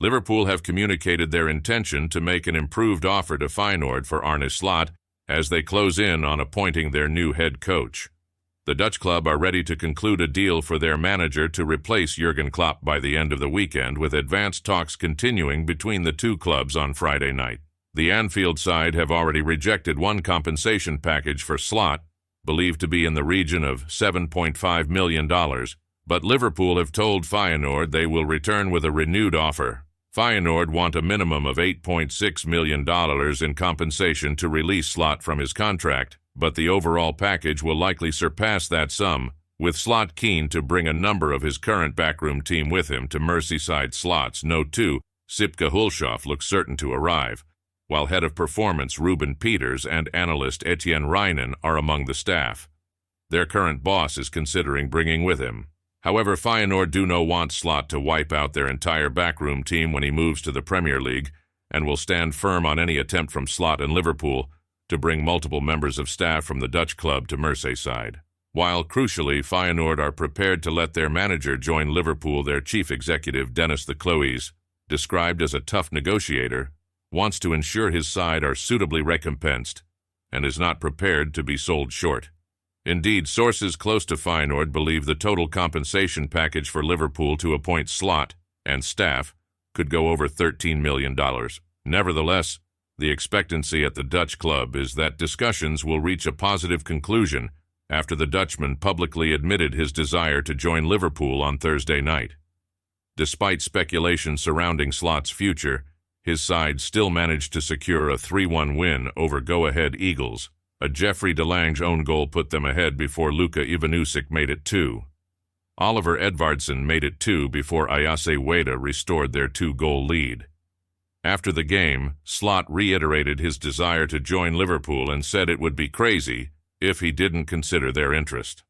Liverpool have communicated their intention to make an improved offer to Feyenoord for Arne Slot as they close in on appointing their new head coach. The Dutch club are ready to conclude a deal for their manager to replace Jurgen Klopp by the end of the weekend, with advanced talks continuing between the two clubs on Friday night. The Anfield side have already rejected one compensation package for Slot, believed to be in the region of $7.5 million, but Liverpool have told Feyenoord they will return with a renewed offer. Feyenoord want a minimum of $8.6 million in compensation to release Slot from his contract, but the overall package will likely surpass that sum, with Slot keen to bring a number of his current backroom team with him to Merseyside. Slot's Note 2, Sipke Hulshoff, looks certain to arrive, while head of performance Ruben Peters and analyst Etienne Reinen are among the staff. Their current boss is considering bringing with him. However, Feyenoord do not want Slot to wipe out their entire backroom team when he moves to the Premier League, and will stand firm on any attempt from Slot and Liverpool to bring multiple members of staff from the Dutch club to Merseyside. While, crucially, Feyenoord are prepared to let their manager join Liverpool, their chief executive Dennis the Cloes, described as a tough negotiator, wants to ensure his side are suitably recompensed and is not prepared to be sold short. Indeed, sources close to Feyenoord believe the total compensation package for Liverpool to appoint Slot and staff could go over $13 million. Nevertheless, the expectancy at the Dutch club is that discussions will reach a positive conclusion after the Dutchman publicly admitted his desire to join Liverpool on Thursday night. Despite speculation surrounding Slot's future, his side still managed to secure a 3-1 win over go-ahead Eagles. A Jeffrey Delange own goal put them ahead before Luka Ivanusek made it 2. Oliver Edvardsen made it 2 before Ayase Weda restored their 2-goal lead. After the game, Slot reiterated his desire to join Liverpool and said it would be crazy if he didn't consider their interest.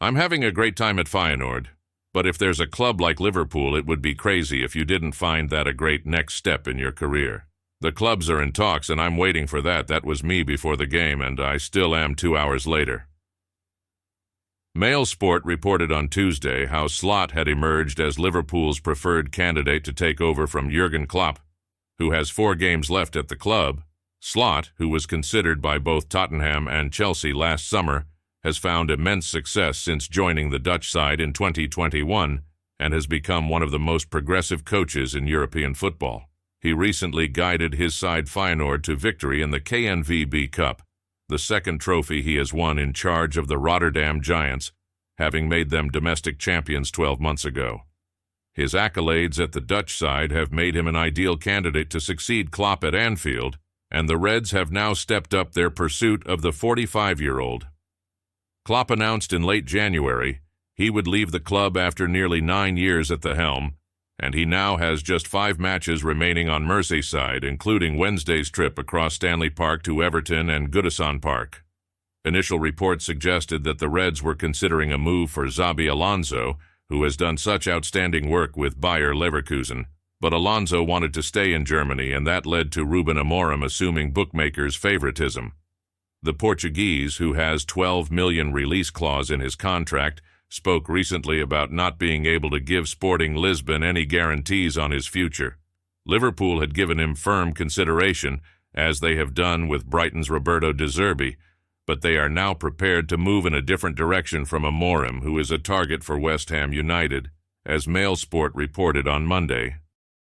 "I'm having a great time at Feyenoord, but if there's a club like Liverpool, it would be crazy if you didn't find that a great next step in your career. The clubs are in talks and I'm waiting for that. That was me before the game and I still am 2 hours later." Mail Sport reported on Tuesday how Slot had emerged as Liverpool's preferred candidate to take over from Jurgen Klopp, who has 4 games left at the club. Slot, who was considered by both Tottenham and Chelsea last summer, has found immense success since joining the Dutch side in 2021 and has become one of the most progressive coaches in European football. He recently guided his side Feyenoord to victory in the KNVB Cup, the second trophy he has won in charge of the Rotterdam Giants, having made them domestic champions 12 months ago. His accolades at the Dutch side have made him an ideal candidate to succeed Klopp at Anfield, and the Reds have now stepped up their pursuit of the 45-year-old. Klopp announced in late January he would leave the club after nearly 9 years at the helm, and he now has just 5 matches remaining on Merseyside, including Wednesday's trip across Stanley Park to Everton and Goodison Park. Initial reports suggested that the Reds were considering a move for Xabi Alonso, who has done such outstanding work with Bayer Leverkusen, but Alonso wanted to stay in Germany, and that led to Ruben Amorim assuming bookmakers' favoritism. The Portuguese, who has $12 million release clause in his contract, spoke recently about not being able to give Sporting Lisbon any guarantees on his future. Liverpool had given him firm consideration, as they have done with Brighton's Roberto De Zerbi, but they are now prepared to move in a different direction from Amorim, who is a target for West Ham United, as Mail Sport reported on Monday.